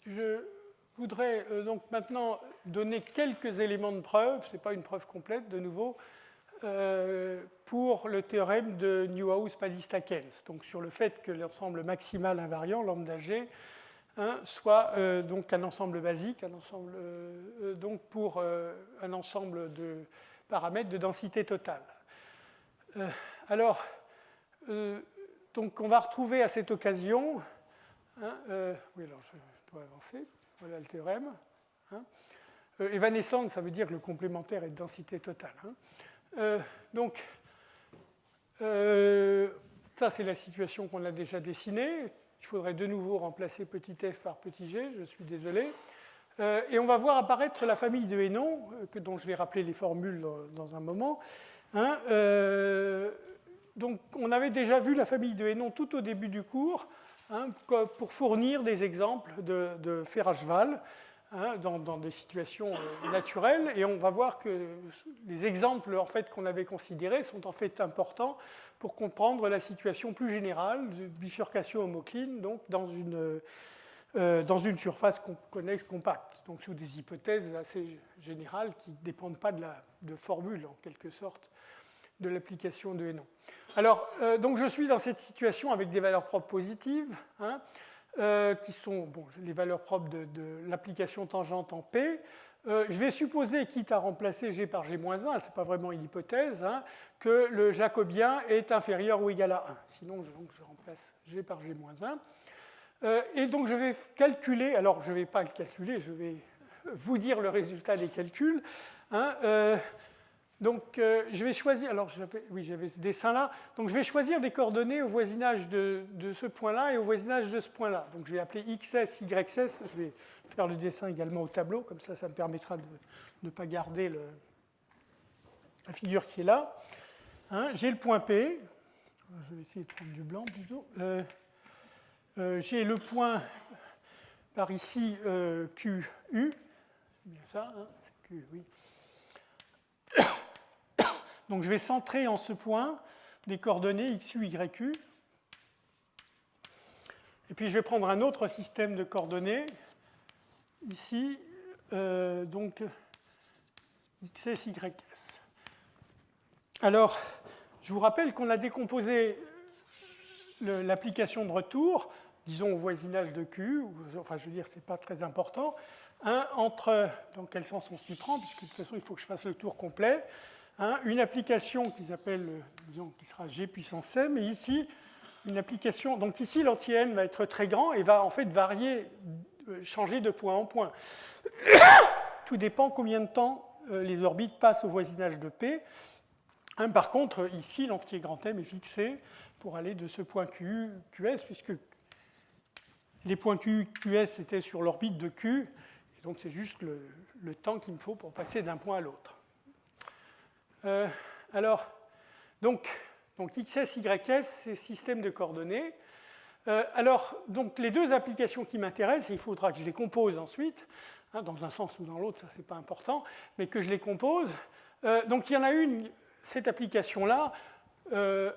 je voudrais donc maintenant donner quelques éléments de preuve, ce n'est pas une preuve complète de nouveau, pour le théorème de Newhouse-Palista-Keynes, donc sur le fait que l'ensemble maximal invariant, lambda G, soit donc un ensemble basique, un ensemble, donc pour un ensemble de paramètres de densité totale. Alors, donc on va retrouver à cette occasion, oui, alors je dois avancer, voilà le théorème. Évanescente, ça veut dire que le complémentaire est de densité totale. Donc, ça c'est la situation qu'on a déjà dessinée. Il faudrait de nouveau remplacer petit f par petit g, je suis désolé. Et on va voir apparaître la famille de Hénon, dont je vais rappeler les formules dans un moment. Donc on avait déjà vu la famille de Hénon tout au début du cours, pour fournir des exemples de Ferrachval dans des situations naturelles. Et on va voir que les exemples en fait, qu'on avait considérés sont en fait importants pour comprendre la situation plus générale de bifurcation homocline, donc dans une surface connexe compacte, donc sous des hypothèses assez générales qui ne dépendent pas de formules, en quelque sorte, de l'application de Hénon. Alors, donc je suis dans cette situation avec des valeurs propres positives, qui sont les valeurs propres de l'application tangente en P. Je vais supposer, quitte à remplacer G par G-1, ce n'est pas vraiment une hypothèse, que le jacobien est inférieur ou égal à 1. Sinon, je remplace G par G-1. Et donc, je vais calculer, alors je ne vais pas le calculer, je vais vous dire le résultat des calculs. Donc, je vais choisir, alors j'avais ce dessin-là, donc je vais choisir des coordonnées au voisinage de ce point-là et au voisinage de ce point-là. Donc, je vais appeler XS, YS, je vais faire le dessin également au tableau, comme ça, ça me permettra de ne pas garder la figure qui est là. J'ai le point P, je vais essayer de prendre du blanc plutôt. J'ai le point par ici QU, c'est bien ça, c'est Q, oui. Donc je vais centrer en ce point des coordonnées XU, YU. Et puis je vais prendre un autre système de coordonnées, ici, donc XS, YS. Alors, je vous rappelle qu'on a décomposé l'application de retour, disons au voisinage de Q, enfin je veux dire, ce n'est pas très important, entre, dans quel sens on s'y prend, puisque de toute façon il faut que je fasse le tour complet, une application qui s'appelle, disons, qui sera G puissance M, et ici, une application, donc ici l'anti-N va être très grand et va en fait varier, changer de point en point. Tout dépend combien de temps les orbites passent au voisinage de P. Par contre, ici, l'entier grand M est fixé pour aller de ce point QU, QS, puisque les points QU, QS étaient sur l'orbite de Q, et donc c'est juste le temps qu'il me faut pour passer d'un point à l'autre. Alors, donc XS, YS, c'est système de coordonnées. Alors, donc les deux applications qui m'intéressent, et il faudra que je les compose ensuite, dans un sens ou dans l'autre, ça c'est pas important, mais que je les compose. Donc il y en a une, cette application-là.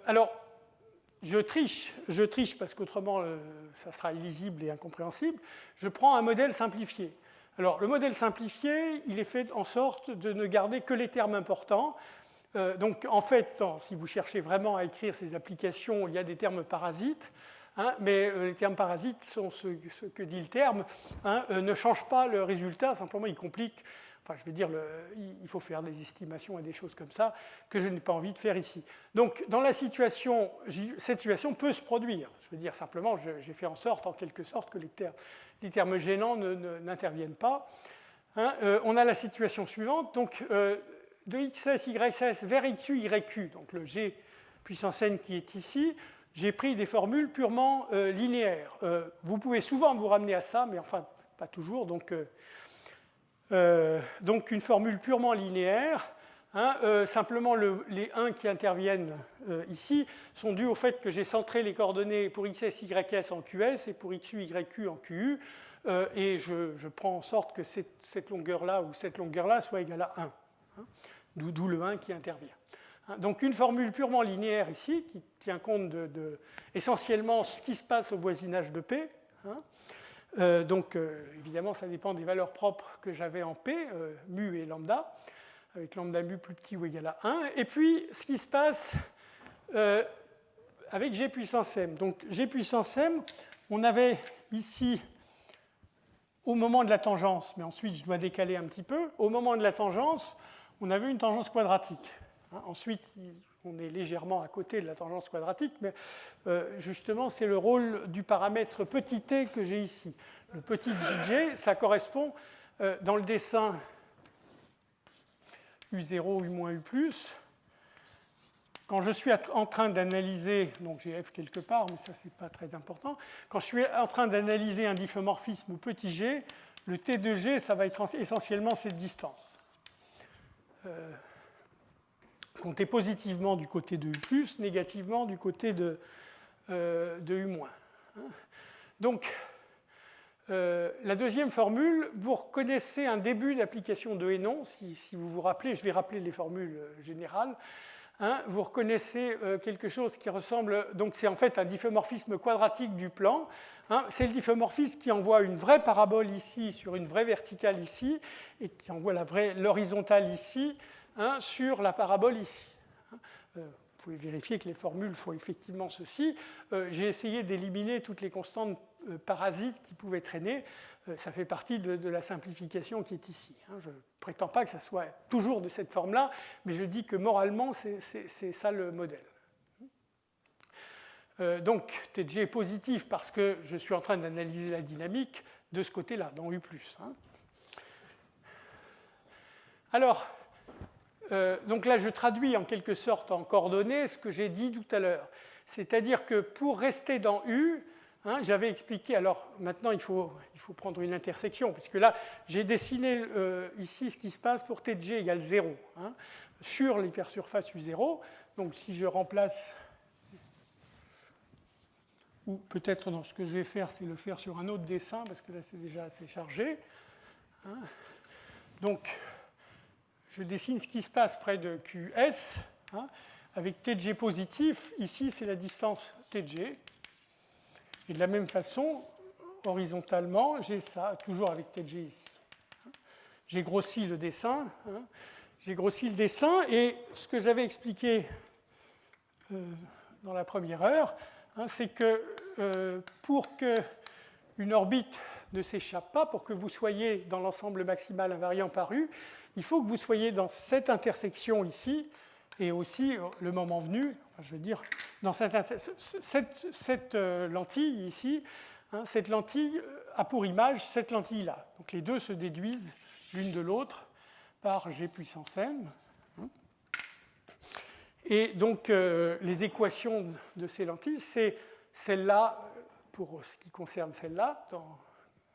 Alors, je triche parce qu'autrement, ça sera illisible et incompréhensible. Je prends un modèle simplifié. Alors, le modèle simplifié, il est fait en sorte de ne garder que les termes importants. Donc, en fait, si vous cherchez vraiment à écrire ces applications, il y a des termes parasites, mais les termes parasites sont ce que dit le terme, ne changent pas le résultat, simplement ils compliquent. Enfin, je veux dire, il faut faire des estimations et des choses comme ça que je n'ai pas envie de faire ici. Donc, dans la situation, cette situation peut se produire. Je veux dire, simplement, j'ai fait en sorte, en quelque sorte, que les termes gênants n'interviennent pas. On a la situation suivante. Donc, de XS, YS vers XU, YQ, donc le G puissance n qui est ici, j'ai pris des formules purement linéaires. Vous pouvez souvent vous ramener à ça, mais enfin, pas toujours. Donc une formule purement linéaire. Simplement, les 1 qui interviennent ici sont dus au fait que j'ai centré les coordonnées pour XS, YS en QS et pour XU, YQ en QU. Et je prends en sorte que cette longueur-là ou cette longueur-là soit égale à 1. D'où le 1 qui intervient. Donc une formule purement linéaire ici, qui tient compte essentiellement ce qui se passe au voisinage de P. Donc, évidemment, ça dépend des valeurs propres que j'avais en P, mu et lambda, avec lambda mu plus petit ou égal à 1. Et puis, ce qui se passe avec G puissance m. Donc, G puissance m, on avait ici, au moment de la tangence, mais ensuite je dois décaler un petit peu, au moment de la tangence, on avait une tangence quadratique. Ensuite, on est légèrement à côté de la tangence quadratique, mais justement, c'est le rôle du paramètre petit t que j'ai ici. Le petit jj, ça correspond, dans le dessin U0, U-, U+, quand je suis en train d'analyser, donc j'ai f quelque part, mais ça, c'est pas très important, quand je suis en train d'analyser un diffeomorphisme petit g, le t de g, ça va être essentiellement cette distance. Comptez positivement du côté de U+, négativement du côté de U-. Donc, la deuxième formule, vous reconnaissez un début d'application de Hénon, si vous vous rappelez, je vais rappeler les formules générales. Vous reconnaissez quelque chose qui ressemble, donc c'est en fait un diffeomorphisme quadratique du plan. C'est le diffeomorphisme qui envoie une vraie parabole ici sur une vraie verticale ici, et qui envoie l'horizontale ici sur la parabole ici. Vous pouvez vérifier que les formules font effectivement ceci. J'ai essayé d'éliminer toutes les constantes parasites qui pouvaient traîner. Ça fait partie de la simplification qui est ici. Je ne prétends pas que ça soit toujours de cette forme-là, mais je dis que moralement, c'est ça le modèle. Donc, Tg est positif parce que je suis en train d'analyser la dynamique de ce côté-là, dans U+. Alors, donc là, je traduis en quelque sorte en coordonnées ce que j'ai dit tout à l'heure. C'est-à-dire que pour rester dans U, j'avais expliqué, alors maintenant il faut prendre une intersection, puisque là j'ai dessiné ici ce qui se passe pour Tg égale 0 sur l'hypersurface U0. Donc si je remplace, ou peut-être dans ce que je vais faire, c'est le faire sur un autre dessin, parce que là c'est déjà assez chargé. Donc je dessine ce qui se passe près de QS, avec Tg positif, ici c'est la distance Tg. Et de la même façon, horizontalement, j'ai ça, toujours avec Tg ici. J'ai grossi le dessin. Et ce que j'avais expliqué dans la première heure, c'est que pour qu'une orbite ne s'échappe pas, pour que vous soyez dans l'ensemble maximal invariant par U, il faut que vous soyez dans cette intersection ici, et aussi, le moment venu, je veux dire, dans cette lentille ici, cette lentille a pour image cette lentille-là. Donc les deux se déduisent l'une de l'autre par G puissance m. Et donc les équations de ces lentilles, c'est celle-là, pour ce qui concerne celle-là,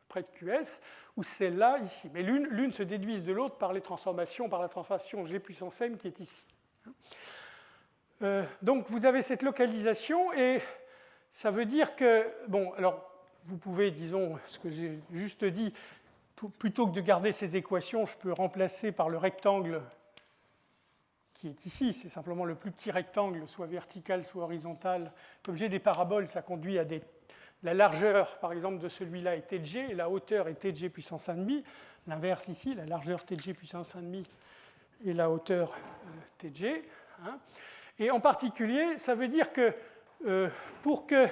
près de QS, ou celle-là ici. Mais l'une se déduise de l'autre par les transformations, par la transformation G puissance m qui est ici. Donc vous avez cette localisation et ça veut dire que, bon, alors vous pouvez, disons, ce que j'ai juste dit, plutôt que de garder ces équations, je peux remplacer par le rectangle qui est ici, c'est simplement le plus petit rectangle, soit vertical, soit horizontal. Comme j'ai des paraboles, ça conduit à la largeur, par exemple, de celui-là est Tg, et la hauteur est Tg puissance 1,5. L'inverse ici, la largeur Tg puissance 1,5 et la hauteur Tg. Et en particulier, ça veut dire que pour que...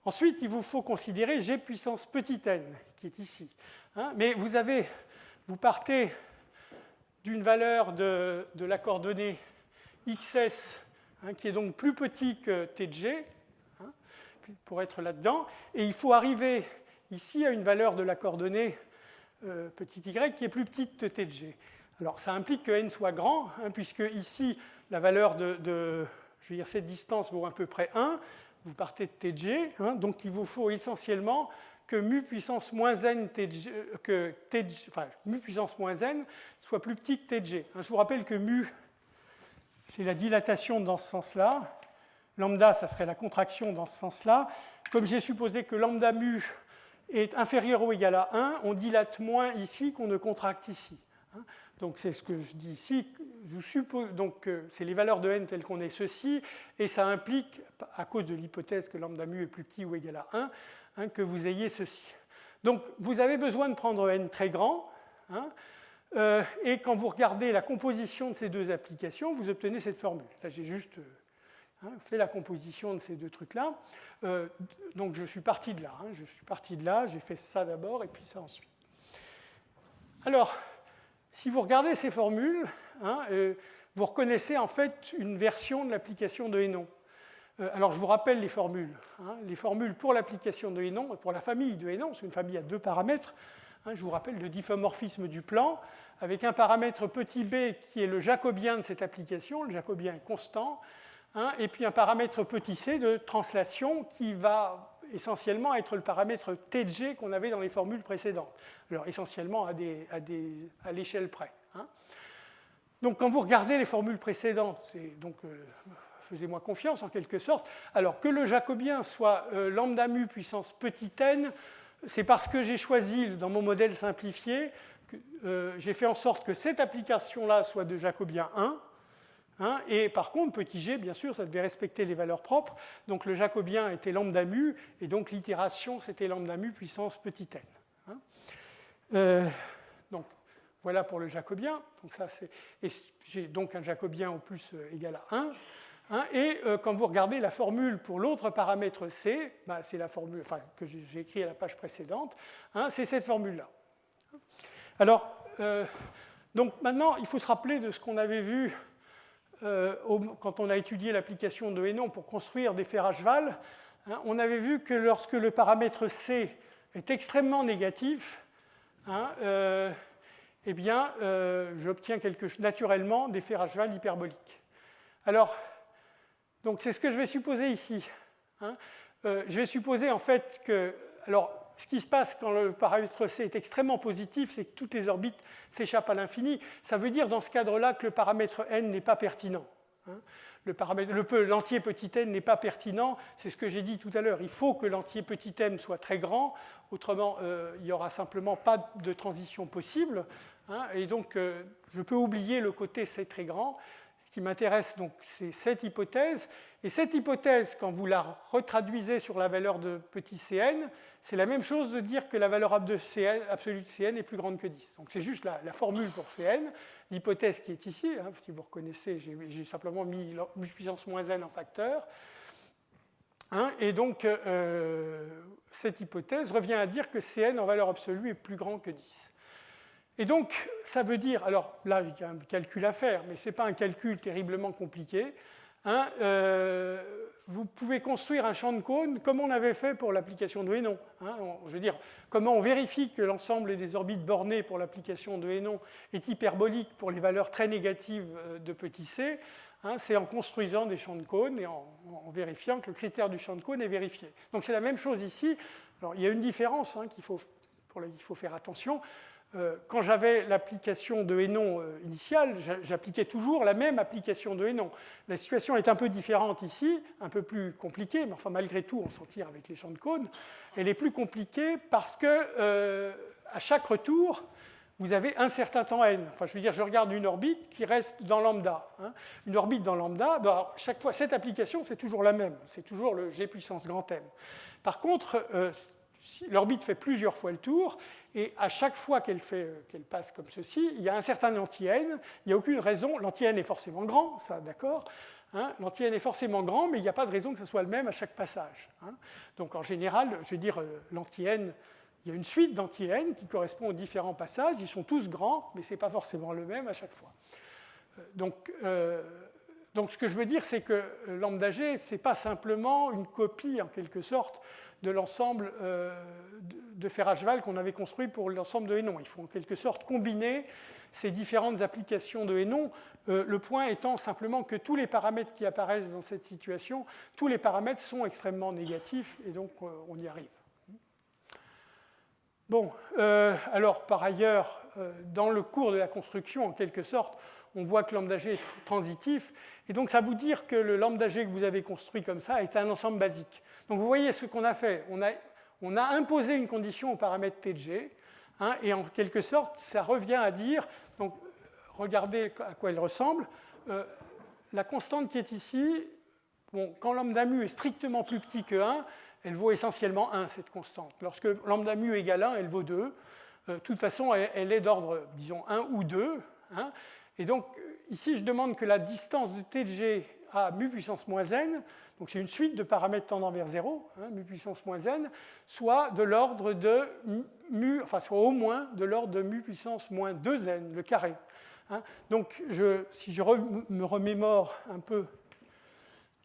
Ensuite, il vous faut considérer G puissance petit n, qui est ici. Mais vous partez d'une valeur de la coordonnée xs, qui est donc plus petit que Tg, pour être là-dedans, et il faut arriver ici à une valeur de la coordonnée petit y qui est plus petite que Tg. Alors, ça implique que n soit grand, puisque ici, la valeur je veux dire, cette distance vaut à peu près 1, vous partez de Tg, donc il vous faut essentiellement que mu puissance moins n, mu puissance moins n soit plus petit que Tg. Je vous rappelle que mu, c'est la dilatation dans ce sens-là, lambda, ça serait la contraction dans ce sens-là. Comme j'ai supposé que lambda mu est inférieur ou égal à 1, on dilate moins ici qu'on ne contracte ici. Donc c'est ce que je dis ici. Je suppose donc c'est les valeurs de n telles qu'on est ceci, et ça implique, à cause de l'hypothèse que lambda mu est plus petit ou égal à 1, que vous ayez ceci. Donc, vous avez besoin de prendre n très grand, hein, et quand vous regardez la composition de ces deux applications, vous obtenez cette formule. Là, j'ai juste fait la composition de ces deux trucs-là. Donc, je suis parti de là. Je suis parti de là, j'ai fait ça d'abord et puis ça ensuite. Alors, si vous regardez ces formules, vous reconnaissez en fait une version de l'application de Hénon. Alors, je vous rappelle les formules. Les formules pour l'application de Hénon, pour la famille de Hénon, c'est une famille à 2 paramètres. Je vous rappelle le diffeomorphisme du plan, avec un paramètre petit b qui est le jacobien de cette application, le jacobien est constant, et puis un paramètre petit c de translation qui va essentiellement être le paramètre tg qu'on avait dans les formules précédentes. Alors, essentiellement à l'échelle près. Donc, quand vous regardez les formules précédentes, faisez-moi confiance en quelque sorte, alors que le jacobien soit lambda mu puissance petit n, c'est parce que j'ai choisi, dans mon modèle simplifié, j'ai fait en sorte que cette application-là soit de jacobien 1, et par contre, petit g, bien sûr, ça devait respecter les valeurs propres, donc le jacobien était lambda mu, et donc l'itération, c'était lambda mu puissance petit n. Donc, voilà pour le jacobien. Donc ça, et j'ai donc un jacobien au plus égal à 1. Et quand vous regardez la formule pour l'autre paramètre C, c'est la formule que j'ai écrite à la page précédente, c'est cette formule-là. Alors, donc maintenant, il faut se rappeler de ce qu'on avait vu quand on a étudié l'application de Hénon pour construire des Ferrachval. On avait vu que lorsque le paramètre C est extrêmement négatif, eh bien, j'obtiens naturellement des Ferrachval hyperboliques. Alors, donc c'est ce que je vais supposer ici. Je vais supposer en fait que... Alors, ce qui se passe quand le paramètre C est extrêmement positif, c'est que toutes les orbites s'échappent à l'infini. Ça veut dire dans ce cadre-là que le paramètre n n'est pas pertinent. L'entier petit n n'est pas pertinent, c'est ce que j'ai dit tout à l'heure. Il faut que l'entier petit m soit très grand, autrement il n'y aura simplement pas de transition possible. Et donc je peux oublier le côté C très grand. Ce qui m'intéresse, donc, c'est cette hypothèse. Et cette hypothèse, quand vous la retraduisez sur la valeur de petit cn, c'est la même chose de dire que la valeur absolue de cn est plus grande que 10. Donc c'est juste la formule pour cn. L'hypothèse qui est ici, si vous reconnaissez, j'ai simplement mis puissance moins n en facteur. Et donc, cette hypothèse revient à dire que cn en valeur absolue est plus grand que 10. Et donc, ça veut dire, alors là, il y a un calcul à faire, mais ce n'est pas un calcul terriblement compliqué. Vous pouvez construire un champ de cône comme on avait fait pour l'application de Hénon. Je veux dire, comment on vérifie que l'ensemble des orbites bornées pour l'application de Hénon est hyperbolique pour les valeurs très négatives de petit c, c'est en construisant des champs de cône et en vérifiant que le critère du champ de cône est vérifié. Donc c'est la même chose ici. Alors il y a une différence pour laquelle il faut faire attention. Quand j'avais l'application de Hénon initiale, j'appliquais toujours la même application de Hénon. La situation est un peu différente ici, un peu plus compliquée, mais enfin malgré tout, on s'en tire avec les champs de cône. Elle est plus compliquée parce que à chaque retour, vous avez un certain temps n. Enfin, je veux dire, je regarde une orbite qui reste dans lambda. Une orbite dans lambda, chaque fois, cette application, c'est toujours la même. C'est toujours le g puissance grand m. Par contre, l'orbite fait plusieurs fois le tour, et à chaque fois qu'elle passe comme ceci, il y a un certain anti-n, il n'y a aucune raison, l'anti-n est forcément grand, ça d'accord, l'anti-n est forcément grand, mais il n'y a pas de raison que ce soit le même à chaque passage. Donc en général, je veux dire, l'anti-n, il y a une suite d'anti-n qui correspond aux différents passages, ils sont tous grands, mais ce n'est pas forcément le même à chaque fois. Donc ce que je veux dire, c'est que lambda g, ce n'est pas simplement une copie, en quelque sorte, de l'ensemble de Ferrachval qu'on avait construit pour l'ensemble de Hénon. Il faut en quelque sorte combiner ces différentes applications de Hénon, le point étant simplement que tous les paramètres qui apparaissent dans cette situation, tous les paramètres sont extrêmement négatifs, et donc on y arrive. Bon, alors par ailleurs, dans le cours de la construction, en quelque sorte, on voit que lambda g est transitif, et donc ça veut dire que le lambda g que vous avez construit comme ça est un ensemble basique. Donc vous voyez ce qu'on a fait, on a imposé une condition au paramètre Tg, et en quelque sorte, ça revient à dire, donc regardez à quoi elle ressemble, la constante qui est ici, bon, quand lambda mu est strictement plus petit que 1, elle vaut essentiellement 1, cette constante. Lorsque lambda mu égale 1, elle vaut 2. De toute façon, elle est d'ordre, disons, 1 ou 2. Hein. Et donc, ici, je demande que la distance de t de g à mu puissance moins n, donc c'est une suite de paramètres tendant vers 0, hein, mu puissance moins n, soit de l'ordre de mu, enfin, soit au moins de l'ordre de mu puissance moins 2n, le carré. Hein. Donc, si je me remémore un peu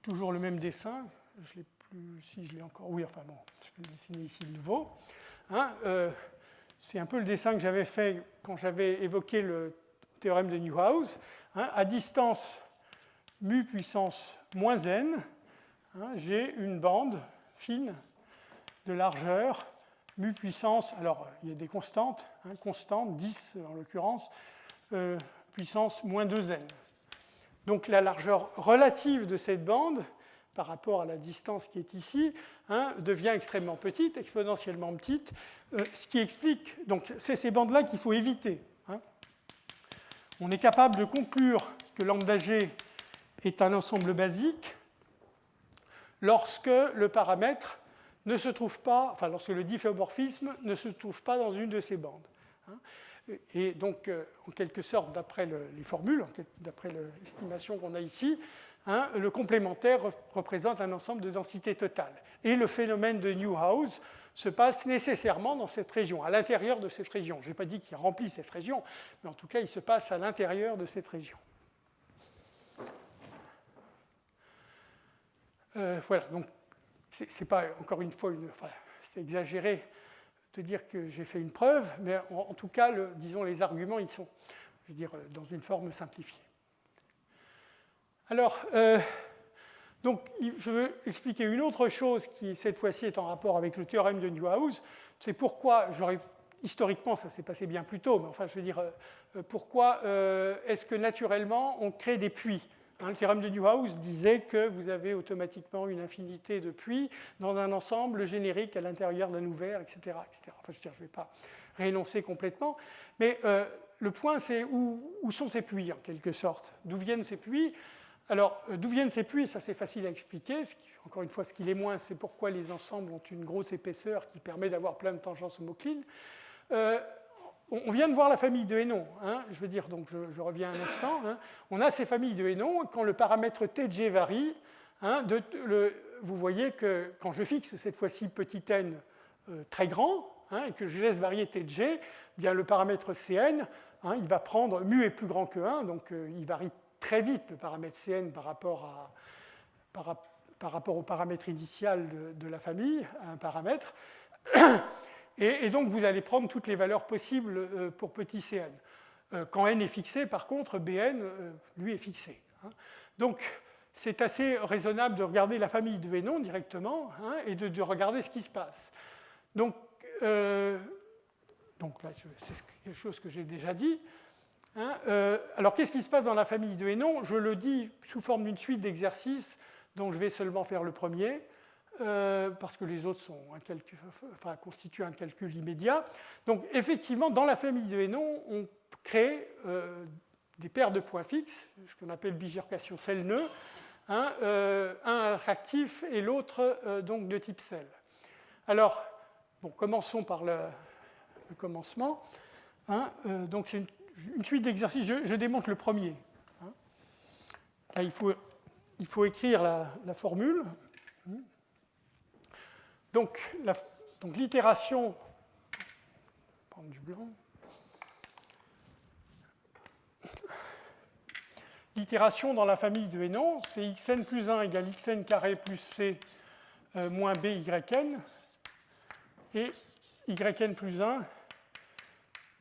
toujours le même dessin, je l'ai plus, si je l'ai encore, oui, enfin bon, je vais le dessiner ici de nouveau. Hein, c'est un peu le dessin que j'avais fait quand j'avais évoqué le théorème de Newhouse. Hein, à distance mu puissance moins n, hein, j'ai une bande fine de largeur mu puissance, alors il y a des constantes, hein, constantes, 10 en l'occurrence, puissance moins 2n. Donc la largeur relative de cette bande, par rapport à la distance qui est ici, hein, devient extrêmement petite, exponentiellement petite, ce qui explique, donc c'est ces bandes-là qu'il faut éviter. Hein. On est capable de conclure que lambda g est un ensemble basique lorsque le paramètre ne se trouve pas, enfin lorsque le difféomorphisme ne se trouve pas dans une de ces bandes. Hein. Et donc, en quelque sorte, d'après les formules, d'après l'estimation qu'on a ici, hein, le complémentaire représente un ensemble de densité totale. Et le phénomène de Newhouse se passe nécessairement dans cette région, à l'intérieur de cette région. Je n'ai pas dit qu'il remplit cette région, mais en tout cas, il se passe à l'intérieur de cette région. Voilà, donc, c'est pas, encore une fois, enfin, c'est exagéré de dire que j'ai fait une preuve, mais en tout cas, disons, les arguments, ils sont, je veux dire, dans une forme simplifiée. Alors, donc, je veux expliquer une autre chose qui, cette fois-ci, est en rapport avec le théorème de Newhouse. C'est pourquoi, historiquement, ça s'est passé bien plus tôt, mais enfin, je veux dire, pourquoi est-ce que naturellement, on crée des puits? Le théorème de Newhouse disait que vous avez automatiquement une infinité de puits dans un ensemble générique à l'intérieur d'un ouvert, etc. etc. Enfin, je ne vais pas réénoncer complètement, mais le point, c'est où sont ces puits, en quelque sorte? D'où viennent ces puits? Alors, d'où viennent ces puits? Ça, c'est facile à expliquer. Encore une fois, ce qui l'est moins, c'est pourquoi les ensembles ont une grosse épaisseur qui permet d'avoir plein de tangences homoclines. On vient de voir la famille de Hénon. Hein, je veux dire, donc je reviens un instant. Hein, on a ces familles de Hénon. Quand le paramètre t de g varie, hein, vous voyez que quand je fixe cette fois-ci petit n très grand, hein, et que je laisse varier t de g, bien le paramètre Cn, hein, il va prendre mu est plus grand que 1, donc il varie très vite le paramètre Cn par rapport au paramètre initial de la famille, à un paramètre. Et donc, vous allez prendre toutes les valeurs possibles pour petit cn. Quand n est fixé, par contre, bn, lui, est fixé. Hein. Donc, c'est assez raisonnable de regarder la famille de Hénon directement, hein, et de regarder ce qui se passe. Donc là, c'est quelque chose que j'ai déjà dit. Hein. Alors, qu'est-ce qui se passe dans la famille de Hénon? Je le dis sous forme d'une suite d'exercices dont je vais seulement faire le premier. Parce que les autres constituent un calcul immédiat. Donc, effectivement, dans la famille de Hénon, on crée des paires de points fixes, ce qu'on appelle bifurcation sel-nœud, hein, un attractif et l'autre donc de type sel. Alors, bon, commençons par le commencement. Hein, donc, c'est une suite d'exercices. Je démontre le premier. Hein. Là, il faut écrire la formule. Donc, l'itération, prendre du blanc. L'itération dans la famille de Hénon, c'est xn plus 1 égale xn carré plus c moins b yn, et yn plus 1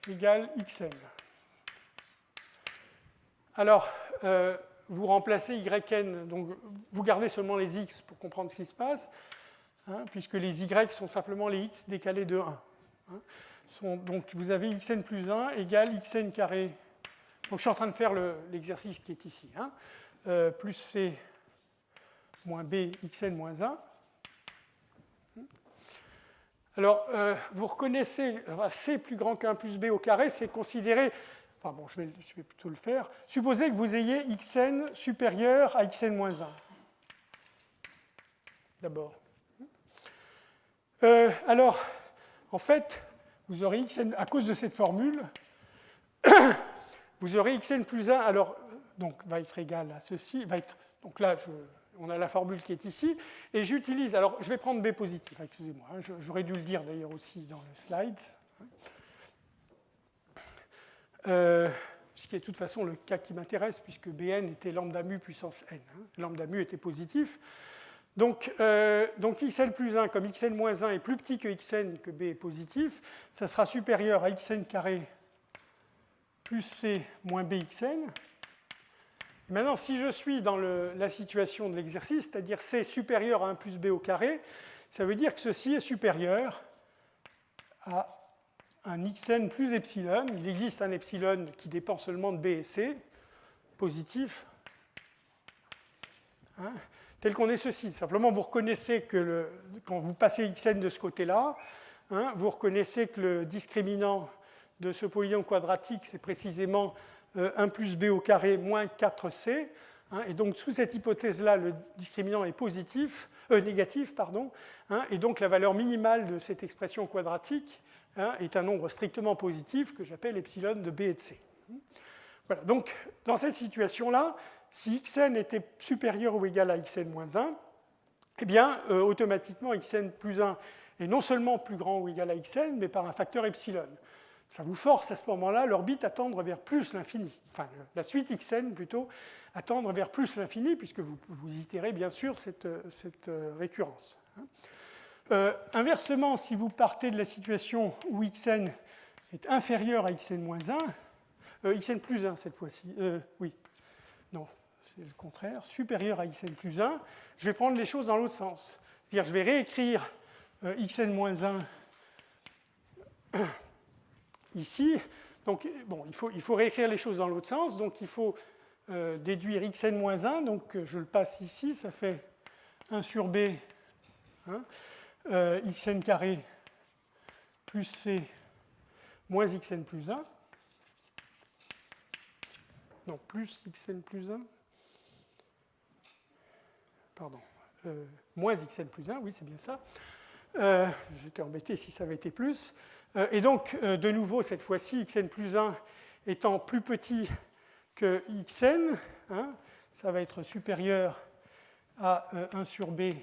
égale xn. Alors, vous remplacez yn, donc vous gardez seulement les x pour comprendre ce qui se passe. Hein, puisque les y sont simplement les x décalés de 1. Hein, donc vous avez xn plus 1 égale xn carré. Donc je suis en train de faire l'exercice qui est ici. Hein, plus c moins b xn moins 1. Alors, vous reconnaissez, c plus grand qu'un plus b au carré, c'est considéré, enfin bon, je vais plutôt le faire. Supposez que vous ayez xn supérieur à xn moins 1. D'abord. Alors, en fait, vous aurez xn, à cause de cette formule, vous aurez xn plus 1, alors, donc, va être égal à ceci, donc là, on a la formule qui est ici, et j'utilise, alors, je vais prendre b positif, excusez-moi, hein, j'aurais dû le dire d'ailleurs aussi dans le slide, ce qui est de toute façon le cas qui m'intéresse, puisque Bn était lambda mu puissance n, hein, lambda mu était positif. Donc xn plus 1, comme xn moins 1 est plus petit que xn, que b est positif, ça sera supérieur à xn carré plus c moins bxn. Et maintenant, si je suis dans la situation de l'exercice, c'est-à-dire c supérieur à 1 plus b au carré, ça veut dire que ceci est supérieur à un xn plus epsilon. Il existe un epsilon qui dépend seulement de b et c, positif, hein, tel qu'on est ceci. Simplement, vous reconnaissez que quand vous passez xn de ce côté-là, hein, vous reconnaissez que le discriminant de ce polynôme quadratique, c'est précisément 1 plus b au carré moins 4c. Hein, et donc, sous cette hypothèse-là, le discriminant est négatif, pardon, hein, et donc la valeur minimale de cette expression quadratique, hein, est un nombre strictement positif que j'appelle epsilon de b et de c. Voilà, donc dans cette situation-là, si xn était supérieur ou égal à xn moins 1, eh bien, automatiquement, xn plus 1 est non seulement plus grand ou égal à xn, mais par un facteur epsilon. Ça vous force à ce moment-là l'orbite à tendre vers plus l'infini, enfin la suite xn plutôt, à tendre vers plus l'infini, puisque vous itérez bien sûr cette récurrence. Inversement, si vous partez de la situation où xn est inférieur à xn moins 1, xn plus 1 cette fois-ci, oui, non, c'est le contraire, supérieur à xn plus 1, je vais prendre les choses dans l'autre sens. C'est-à-dire je vais réécrire xn moins 1 ici. Donc, bon, il faut réécrire les choses dans l'autre sens. Donc, il faut déduire xn moins 1. Donc, je le passe ici. Ça fait 1 sur b, hein, xn carré plus c moins xn plus 1. Non, plus xn plus 1. Pardon. Moins xn plus 1, oui, c'est bien ça. J'étais embêté si ça avait été plus. Et donc, de nouveau, cette fois-ci, xn plus 1 étant plus petit que xn, hein, ça va être supérieur à 1 sur b,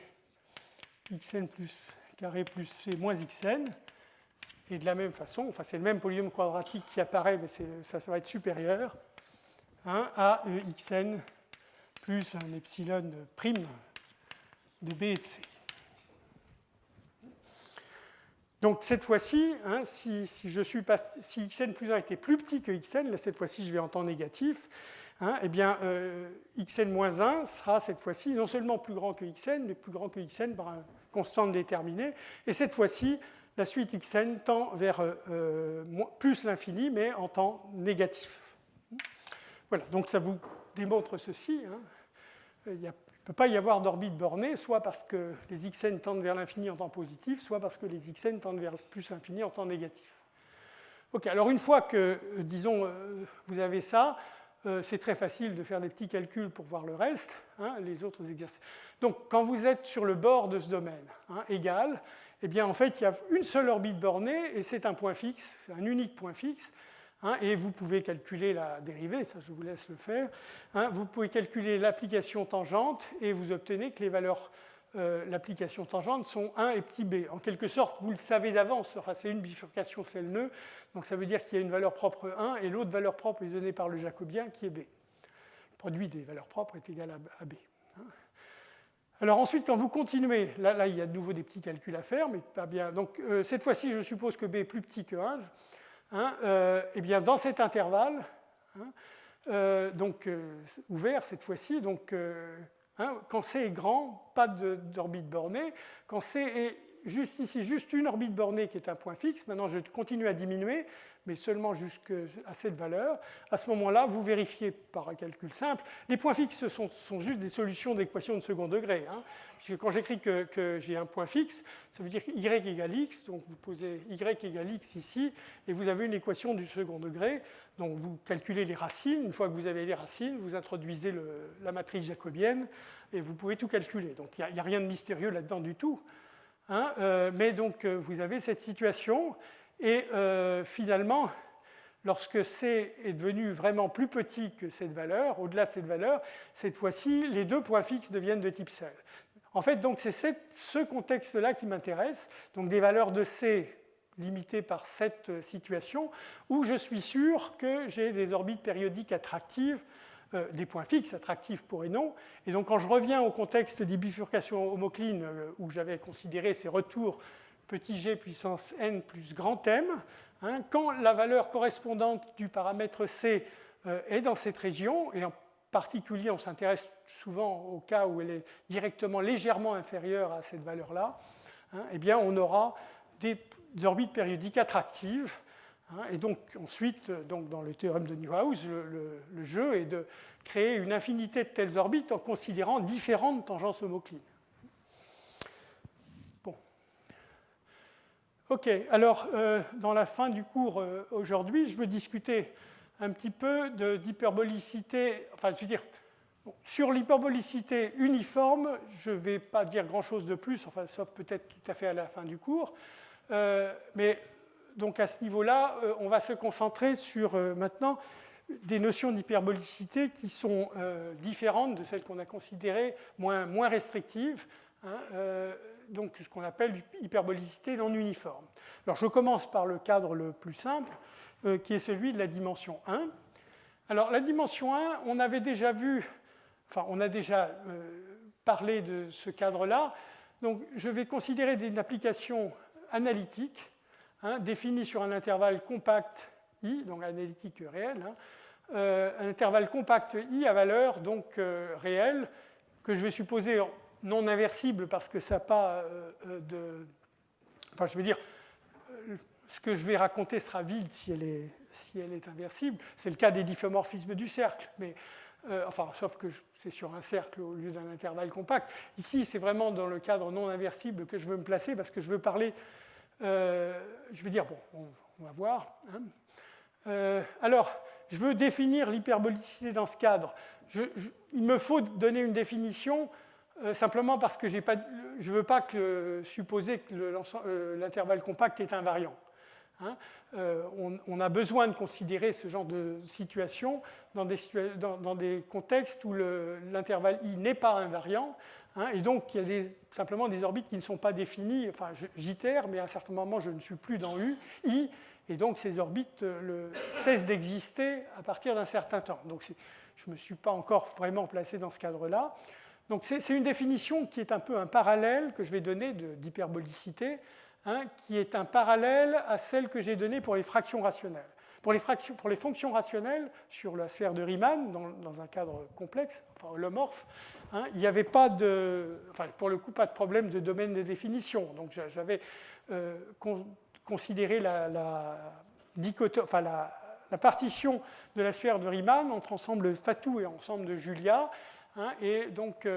xn plus carré plus c moins xn. Et de la même façon, enfin, c'est le même polynôme quadratique qui apparaît, mais ça va être supérieur, hein, à xn plus un epsilon prime de b et de c. Donc cette fois-ci, hein, si xn plus 1 était plus petit que xn, là cette fois-ci je vais en temps négatif, hein, eh bien xn moins 1 sera cette fois-ci non seulement plus grand que xn, mais plus grand que xn par une constante déterminée. Et cette fois-ci, la suite xn tend vers plus l'infini, mais en temps négatif. Voilà, donc ça vous démontre ceci. Hein. Il ne peut pas y avoir d'orbite bornée, soit parce que les xn tendent vers l'infini en temps positif, soit parce que les xn tendent vers plus l'infini en temps négatif. Ok, alors une fois que, disons, vous avez ça, c'est très facile de faire des petits calculs pour voir le reste, hein, les autres exercices. Donc, quand vous êtes sur le bord de ce domaine, hein, égal, eh bien, en fait, il y a une seule orbite bornée, et c'est un point fixe, un unique point fixe. Hein, et vous pouvez calculer la dérivée, ça je vous laisse le faire. Hein, vous pouvez calculer l'application tangente et vous obtenez que les valeurs l'application tangente sont 1 et petit b. En quelque sorte, vous le savez d'avance, enfin, c'est une bifurcation, c'est le nœud, donc ça veut dire qu'il y a une valeur propre 1 et l'autre valeur propre est donnée par le jacobien qui est b. Le produit des valeurs propres est égal à b. Hein. Alors ensuite, quand vous continuez, là il y a de nouveau des petits calculs à faire, mais pas bien. Donc cette fois-ci, je suppose que b est plus petit que 1. Hein, eh bien, dans cet intervalle, hein, ouvert cette fois-ci, hein, quand C est grand, pas d'orbite bornée. Quand C est juste ici, juste une orbite bornée qui est un point fixe, maintenant je continue à diminuer, mais seulement jusqu'à cette valeur. À ce moment-là, vous vérifiez par un calcul simple. Les points fixes sont juste des solutions d'équations de second degré. Hein, puisque quand j'écris que j'ai un point fixe, ça veut dire y égale x, donc vous posez y égale x ici, et vous avez une équation du second degré. Donc vous calculez les racines. Une fois que vous avez les racines, vous introduisez la matrice jacobienne, et vous pouvez tout calculer. Donc il n'y a rien de mystérieux là-dedans du tout. mais donc vous avez cette situation, et finalement, lorsque C est devenu vraiment plus petit que cette valeur, au-delà de cette valeur, cette fois-ci, les deux points fixes deviennent de type cell. En fait, donc c'est ce contexte-là qui m'intéresse, donc des valeurs de C limitées par cette situation, où je suis sûr que j'ai des orbites périodiques attractives, des points fixes attractifs pour et non. Et donc quand je reviens au contexte des bifurcations homoclines, où j'avais considéré ces retours petit g puissance n plus grand m, quand la valeur correspondante du paramètre C est dans cette région, et en particulier on s'intéresse souvent au cas où elle est directement légèrement inférieure à cette valeur-là, eh bien on aura des orbites périodiques attractives. Et donc ensuite, donc dans le théorème de Neuhaus, le jeu est de créer une infinité de telles orbites en considérant différentes tangences homoclines. Bon. OK, alors dans la fin du cours aujourd'hui, je veux discuter un petit peu d'hyperbolicité, enfin je veux dire, sur l'hyperbolicité uniforme, je ne vais pas dire grand-chose de plus, enfin, sauf peut-être tout à fait à la fin du cours, mais donc à ce niveau-là, on va se concentrer sur maintenant des notions d'hyperbolicité qui sont différentes de celles qu'on a considérées moins restrictives, donc ce qu'on appelle hyperbolicité non uniforme. Alors je commence par le cadre le plus simple, qui est celui de la dimension 1. Alors la dimension 1, on avait déjà vu, enfin on a déjà parlé de ce cadre-là, donc je vais considérer une application analytique, défini sur un intervalle compact I, donc analytique réel, un intervalle compact I à valeur donc réelle, que je vais supposer non inversible parce que ça n'a pas de... Enfin, je veux dire, ce que je vais raconter sera vide si elle est inversible. C'est le cas des difféomorphismes du cercle, mais enfin, sauf que c'est sur un cercle au lieu d'un intervalle compact. Ici, c'est vraiment dans le cadre non inversible que je veux me placer parce que je veux parler... je vais dire, bon, on va voir. Alors, je veux définir l'hyperbolicité dans ce cadre. Il me faut donner une définition simplement parce que je ne veux pas supposer que l'intervalle compact est invariant. On a besoin de considérer ce genre de situation dans des contextes où l'intervalle I n'est pas invariant. Et donc, il y a simplement des orbites qui ne sont pas définies. Enfin, j'itère, mais à un certain moment, je ne suis plus dans I, et donc ces orbites cessent d'exister à partir d'un certain temps. Donc, je ne me suis pas encore vraiment placé dans ce cadre-là. Donc, c'est une définition qui est un peu un parallèle que je vais donner d'hyperbolicité, qui est un parallèle à celle que j'ai donnée pour les fractions rationnelles. Pour les fonctions rationnelles, sur la sphère de Riemann, dans un cadre complexe, enfin holomorphe, il n'y avait pas pour le coup, pas de problème de domaine de définition. Donc j'avais considéré la partition de la sphère de Riemann entre ensemble de Fatou et ensemble de Julia, et donc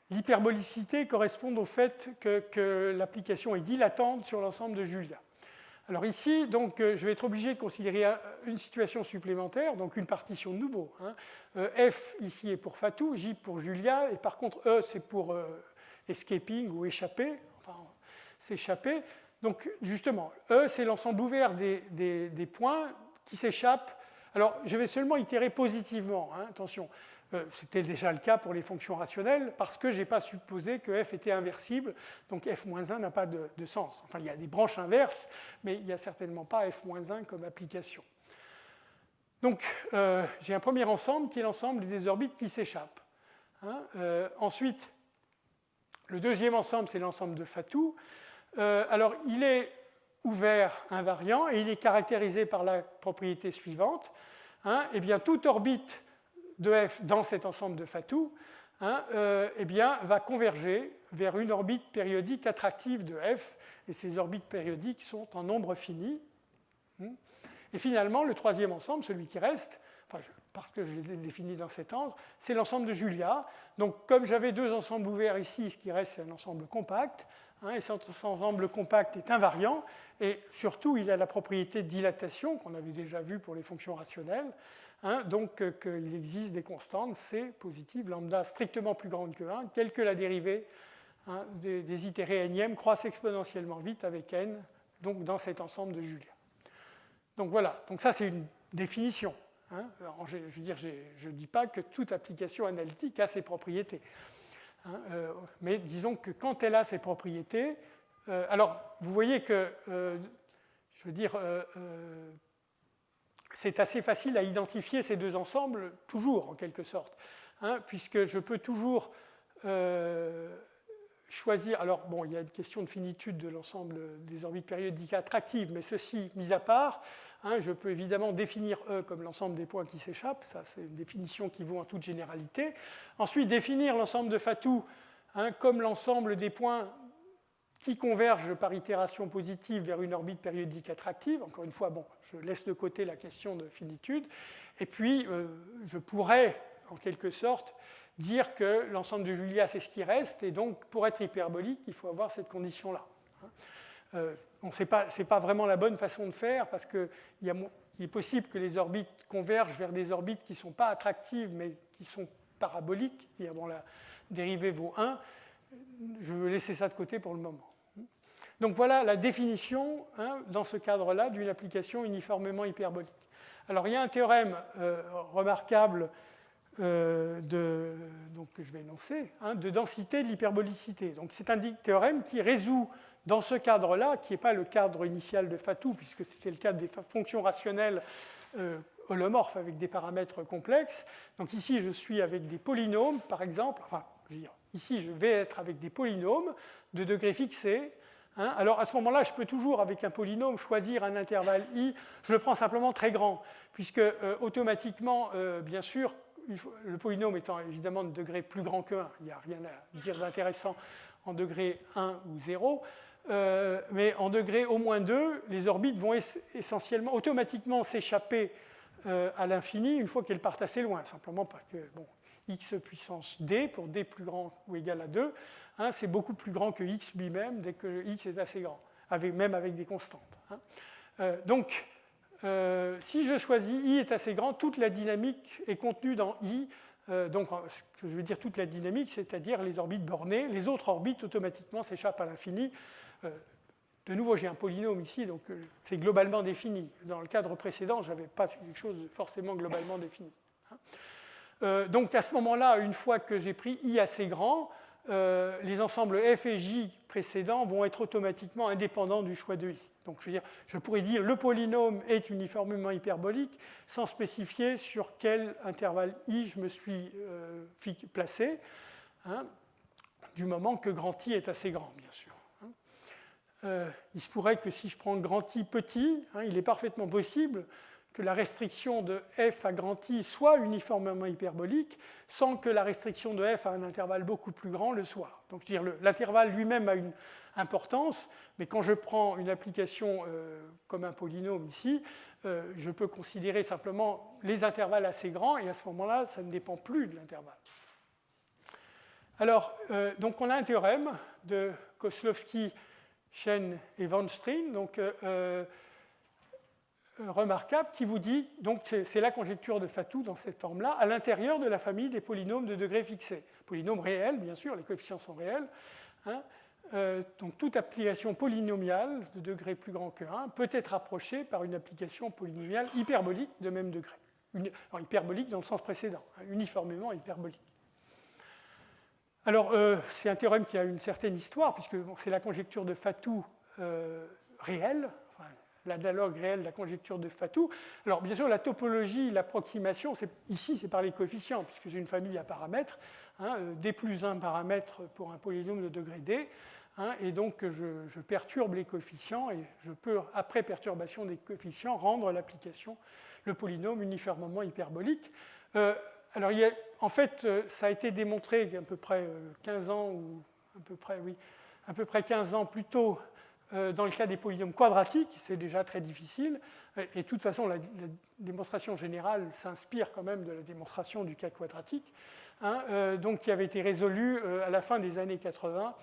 l'hyperbolicité correspond au fait que l'application est dilatante sur l'ensemble de Julia. Alors ici, donc, je vais être obligé de considérer une situation supplémentaire, donc une partition de nouveau. F ici est pour Fatou, J pour Julia, et par contre E c'est pour escaping ou échapper, enfin s'échapper. Donc justement, E c'est l'ensemble ouvert des points qui s'échappent. Alors je vais seulement itérer positivement, attention. C'était déjà le cas pour les fonctions rationnelles, parce que je n'ai pas supposé que f était inversible, donc f-1 n'a pas de sens. Enfin, il y a des branches inverses, mais il n'y a certainement pas f-1 comme application. Donc, j'ai un premier ensemble qui est l'ensemble des orbites qui s'échappent. Ensuite, le deuxième ensemble, c'est l'ensemble de Fatou. Alors, il est ouvert invariant et il est caractérisé par la propriété suivante. Eh bien, toute orbite de f dans cet ensemble de Fatou eh bien, va converger vers une orbite périodique attractive de f, et ces orbites périodiques sont en nombre fini. Et finalement, le troisième ensemble, celui qui reste, parce que je les ai définis dans cet ordre, c'est l'ensemble de Julia. Donc, comme j'avais deux ensembles ouverts ici, ce qui reste, c'est un ensemble compact, et cet ensemble compact est invariant, et surtout, il a la propriété de dilatation, qu'on avait déjà vue pour les fonctions rationnelles. hein, donc qu'il existe des constantes C positives, lambda strictement plus grande que 1, telle que la dérivée, hein, des itérés énièmes croissent exponentiellement vite avec n, donc dans cet ensemble de Julia. Donc voilà, donc ça c'est une définition. Hein. Alors, je veux dire, je ne dis pas que toute application analytique a ses propriétés. Hein, mais disons que quand elle a ces propriétés, alors vous voyez que, je veux dire, c'est assez facile à identifier ces deux ensembles, toujours en quelque sorte, hein, puisque je peux toujours choisir. Alors, bon, il y a une question de finitude de l'ensemble des orbites périodiques attractives, mais ceci mis à part, hein, je peux évidemment définir E comme l'ensemble des points qui s'échappent, ça c'est une définition qui vaut en toute généralité. Ensuite, définir l'ensemble de Fatou, hein, comme l'ensemble des points qui convergent par itération positive vers une orbite périodique attractive. Encore une fois, bon, je laisse de côté la question de finitude. Et puis, je pourrais, en quelque sorte, dire que l'ensemble de Julia, c'est ce qui reste, et donc, pour être hyperbolique, il faut avoir cette condition-là. Bon, ce n'est pas vraiment la bonne façon de faire, parce qu'il est possible que les orbites convergent vers des orbites qui ne sont pas attractives, mais qui sont paraboliques, c'est-à-dire dont la dérivée vaut 1. Je veux laisser ça de côté pour le moment. Donc voilà la définition, hein, dans ce cadre-là, d'une application uniformément hyperbolique. Alors il y a un théorème remarquable donc, que je vais énoncer, hein, de densité de l'hyperbolicité. Donc c'est un théorème qui résout dans ce cadre-là, qui n'est pas le cadre initial de Fatou, puisque c'était le cadre des fonctions rationnelles holomorphes avec des paramètres complexes. Donc ici je suis avec des polynômes, par exemple, enfin, je veux dire, ici, je vais être avec des polynômes de degré fixé. Hein. Alors, à ce moment-là, je peux toujours, avec un polynôme, choisir un intervalle i. Je le prends simplement très grand, puisque automatiquement, bien sûr, le polynôme étant évidemment de degré plus grand que 1, il n'y a rien à dire d'intéressant en degré 1 ou 0. Mais en degré au moins 2, les orbites vont essentiellement, automatiquement s'échapper à l'infini une fois qu'elles partent assez loin, simplement parce que, bon, x puissance d, pour d plus grand ou égal à 2, hein, c'est beaucoup plus grand que x lui-même dès que x est assez grand, même avec des constantes. Hein. Donc, si je choisis i est assez grand, toute la dynamique est contenue dans i. Donc, ce que je veux dire toute la dynamique, c'est-à-dire les orbites bornées, les autres orbites automatiquement s'échappent à l'infini. De nouveau, j'ai un polynôme ici, donc c'est globalement défini. Dans le cadre précédent, je n'avais pas quelque chose de forcément globalement défini. Hein. Donc à ce moment-là, une fois que j'ai pris i assez grand, les ensembles f et j précédents vont être automatiquement indépendants du choix de i. Donc je pourrais dire le polynôme est uniformément hyperbolique sans spécifier sur quel intervalle i je me suis placé, hein, du moment que grand I est assez grand, bien sûr. Il se pourrait que si je prends grand I petit, hein, il est parfaitement possible que la restriction de f à grand I soit uniformément hyperbolique, sans que la restriction de f à un intervalle beaucoup plus grand le soit. Donc, je veux dire, l'intervalle lui-même a une importance, mais quand je prends une application comme un polynôme ici, je peux considérer simplement les intervalles assez grands, et à ce moment-là, ça ne dépend plus de l'intervalle. Alors, donc on a un théorème de Kozlowski, Shen et Van Strien, donc remarquable, qui vous dit, donc c'est la conjecture de Fatou dans cette forme-là, à l'intérieur de la famille des polynômes de degré fixé. Polynômes réels, bien sûr, les coefficients sont réels. Hein, donc toute application polynomiale de degré plus grand que 1 peut être approchée par une application polynomiale hyperbolique de même degré. Alors, hyperbolique dans le sens précédent, hein, uniformément hyperbolique. Alors, c'est un théorème qui a une certaine histoire, puisque bon, c'est la conjecture de Fatou réelle, enfin, l'analogue réel de la conjecture de Fatou. Alors, bien sûr, la topologie, l'approximation, ici, c'est par les coefficients, puisque j'ai une famille à paramètres, hein, d plus 1 paramètres pour un polynôme de degré d, hein, et donc je perturbe les coefficients, et je peux, après perturbation des coefficients, rendre l'application, le polynôme uniformément hyperbolique. Alors, en fait, ça a été démontré à peu près 15 ans, ou à peu près 15 ans plus tôt, dans le cas des polynômes quadratiques, c'est déjà très difficile. Et de toute façon, la démonstration générale s'inspire quand même de la démonstration du cas quadratique, hein, donc qui avait été résolue à la fin des années 80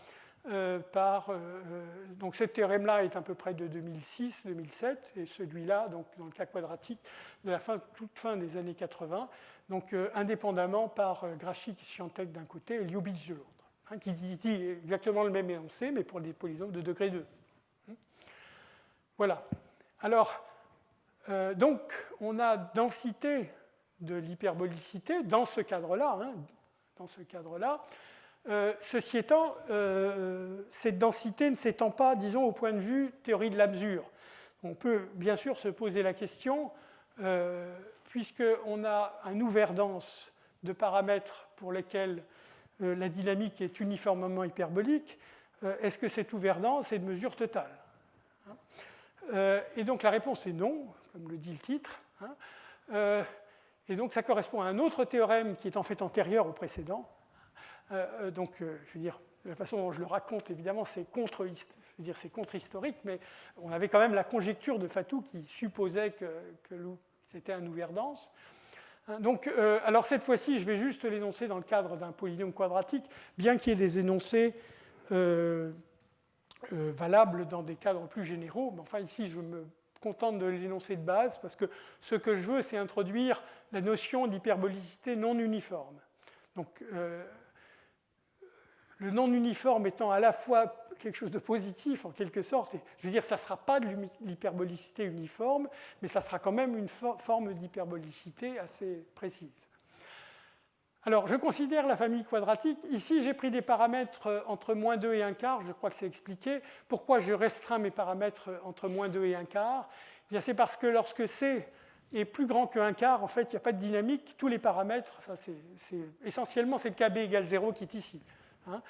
donc ce théorème-là est à peu près de 2006-2007, et celui-là, donc dans le cas quadratique, de la toute fin des années 80, donc indépendamment par Grachik et Swiatek d'un côté et Lyubich de l'autre, hein, qui dit exactement le même énoncé, mais pour des polynômes de degré 2. Voilà. Alors, donc, on a densité de l'hyperbolicité dans ce cadre-là, hein, dans ce cadre-là. Ceci étant, cette densité ne s'étend pas, disons, au point de vue théorie de la mesure. On peut bien sûr se poser la question, puisqu'on a un ouvert dense de paramètres pour lesquels la dynamique est uniformément hyperbolique, est-ce que cet ouvert dense est de mesure totale, hein? Et donc la réponse est non, comme le dit le titre, hein. Et donc ça correspond à un autre théorème qui est en fait antérieur au précédent. Donc, je veux dire, la façon dont je le raconte, évidemment, c'est contre-historique, mais on avait quand même la conjecture de Fatou qui supposait que c'était un ouvert dense. Donc, alors cette fois-ci, je vais juste l'énoncer dans le cadre d'un polynôme quadratique, bien qu'il y ait des énoncés valables dans des cadres plus généraux. Mais enfin, ici, je me contente de l'énoncer de base, parce que ce que je veux, c'est introduire la notion d'hyperbolicité non uniforme. Donc, le non-uniforme étant à la fois quelque chose de positif, en quelque sorte, et je veux dire, ça ne sera pas de l'hyperbolicité uniforme, mais ça sera quand même une forme d'hyperbolicité assez précise. Alors, je considère la famille quadratique. Ici, j'ai pris des paramètres entre moins 2 et 1 quart, je crois que c'est expliqué. Pourquoi je restreins mes paramètres entre moins 2 et 1 quart? Eh bien, c'est parce que lorsque C est plus grand que 1 quart, en fait, il n'y a pas de dynamique. Tous les paramètres, essentiellement, c'est le KB égale 0 qui est ici. Hein,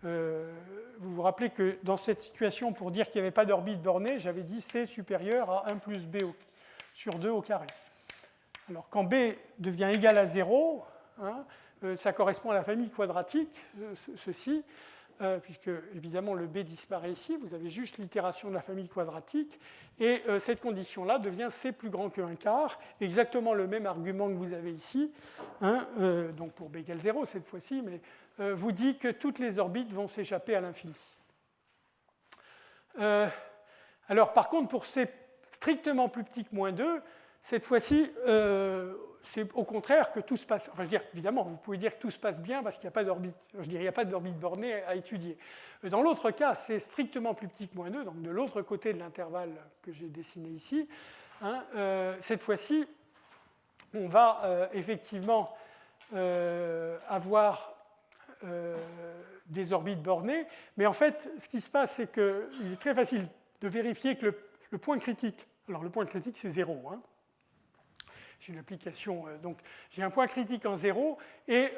vous vous rappelez que dans cette situation, pour dire qu'il n'y avait pas d'orbite bornée, j'avais dit C supérieur à 1 plus B sur 2 au carré. Alors quand B devient égal à 0, hein, ça correspond à la famille quadratique, ceci, puisque évidemment le B disparaît ici, vous avez juste l'itération de la famille quadratique, et cette condition-là devient C plus grand que 1 quart, exactement le même argument que vous avez ici, hein, donc pour B égale 0 cette fois-ci, mais vous dit que toutes les orbites vont s'échapper à l'infini. Alors par contre, pour C strictement plus petit que moins 2, cette fois-ci, c'est au contraire que tout se passe. Enfin, je veux dire, évidemment, vous pouvez dire que tout se passe bien parce qu'il n'y a pas d'orbite. Je dirais, il n'y a pas d'orbite bornée à étudier. Dans l'autre cas, c'est strictement plus petit que moins 2, donc de l'autre côté de l'intervalle que j'ai dessiné ici. Hein, cette fois-ci, on va effectivement avoir des orbites bornées, mais en fait, ce qui se passe, c'est qu'il est très facile de vérifier que le point critique, alors le point critique, c'est 0, hein. J'ai une application, donc j'ai un point critique en 0, et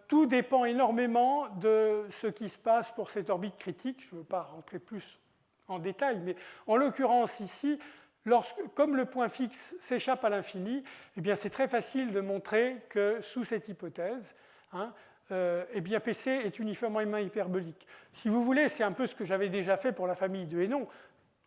tout dépend énormément de ce qui se passe pour cette orbite critique. Je ne veux pas rentrer plus en détail, mais en l'occurrence ici, comme le point fixe s'échappe à l'infini, eh bien c'est très facile de montrer que sous cette hypothèse, hein, eh bien PC est uniformément hyperbolique. Si vous voulez, c'est un peu ce que j'avais déjà fait pour la famille de Hénon,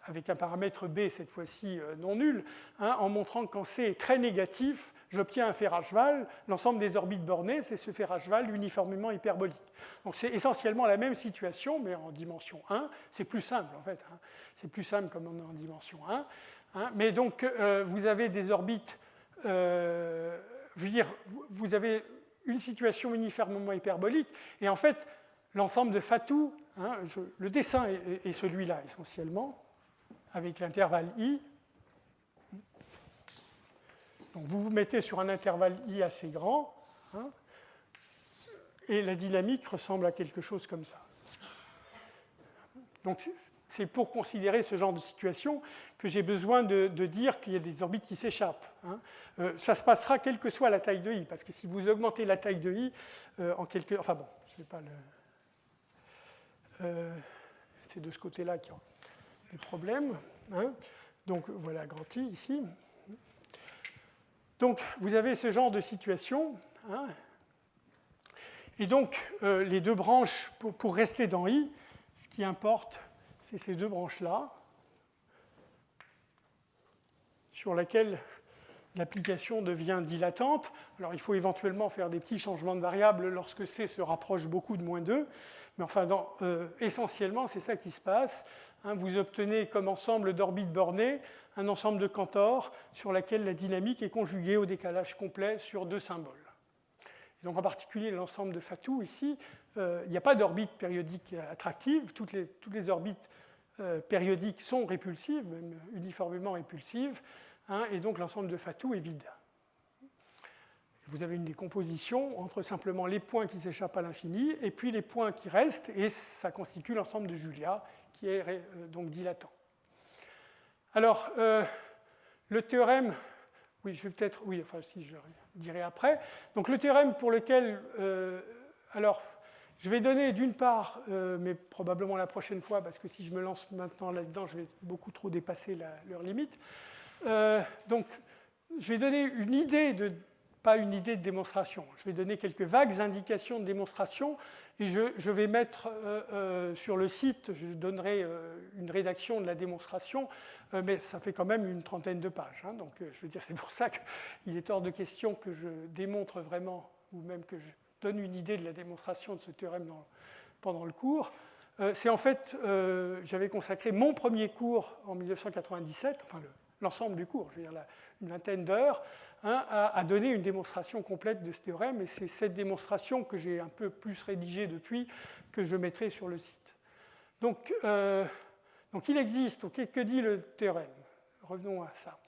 avec un paramètre B cette fois-ci non nul, hein, en montrant que quand C est très négatif, j'obtiens un Ferrachval. L'ensemble des orbites bornées, c'est ce Ferrachval uniformément hyperbolique. Donc c'est essentiellement la même situation, mais en dimension 1. C'est plus simple en fait. Hein. C'est plus simple comme on est en dimension 1. Hein. Mais donc vous avez des orbites, je veux dire, vous avez une situation uniformément hyperbolique, et en fait, l'ensemble de Fatou, hein, le dessin est celui-là essentiellement, avec l'intervalle I. Donc vous vous mettez sur un intervalle I assez grand, hein, et la dynamique ressemble à quelque chose comme ça. Donc c'est pour considérer ce genre de situation que j'ai besoin de dire qu'il y a des orbites qui s'échappent. Hein. Ça se passera quelle que soit la taille de I, parce que si vous augmentez la taille de I, enfin bon, je ne vais pas le... c'est de ce côté-là qu'il y a des problèmes. Hein. Donc voilà, grand I ici. Donc vous avez ce genre de situation. Hein. Et donc les deux branches, pour rester dans I, ce qui importe, c'est ces deux branches-là, sur lesquelles l'application devient dilatante. Alors il faut éventuellement faire des petits changements de variables lorsque C se rapproche beaucoup de -2, mais enfin, essentiellement, c'est ça qui se passe. Hein, vous obtenez comme ensemble d'orbites bornées un ensemble de Cantor sur laquelle la dynamique est conjuguée au décalage complet sur 2 symboles. Et donc en particulier l'ensemble de Fatou ici, il n'y a pas d'orbite périodique attractive, toutes les orbites périodiques sont répulsives, même uniformément répulsives, hein, et donc l'ensemble de Fatou est vide. Vous avez une décomposition entre simplement les points qui s'échappent à l'infini et puis les points qui restent, et ça constitue l'ensemble de Julia qui est donc dilatant. Alors, le théorème, oui, je vais peut-être, oui, enfin si je dirai après. Donc le théorème pour lequel, alors, je vais donner d'une part, mais probablement la prochaine fois, parce que si je me lance maintenant là-dedans, je vais beaucoup trop dépasser leur limite. Donc, je vais donner une idée pas une idée de démonstration. Je vais donner quelques vagues indications de démonstration et je vais mettre sur le site, je donnerai une rédaction de la démonstration, mais ça fait quand même une 30aine de pages. Hein, donc, je veux dire, c'est pour ça qu'il est hors de question que je démontre vraiment, ou même que je donne une idée de la démonstration de ce théorème pendant le cours. C'est en fait, j'avais consacré mon premier cours en 1997, enfin l'ensemble du cours, je veux dire une vingtaine d'heures, hein, à donner une démonstration complète de ce théorème, et c'est cette démonstration que j'ai un peu plus rédigée depuis, que je mettrai sur le site. Donc il existe, okay, que dit le théorème? Revenons à ça.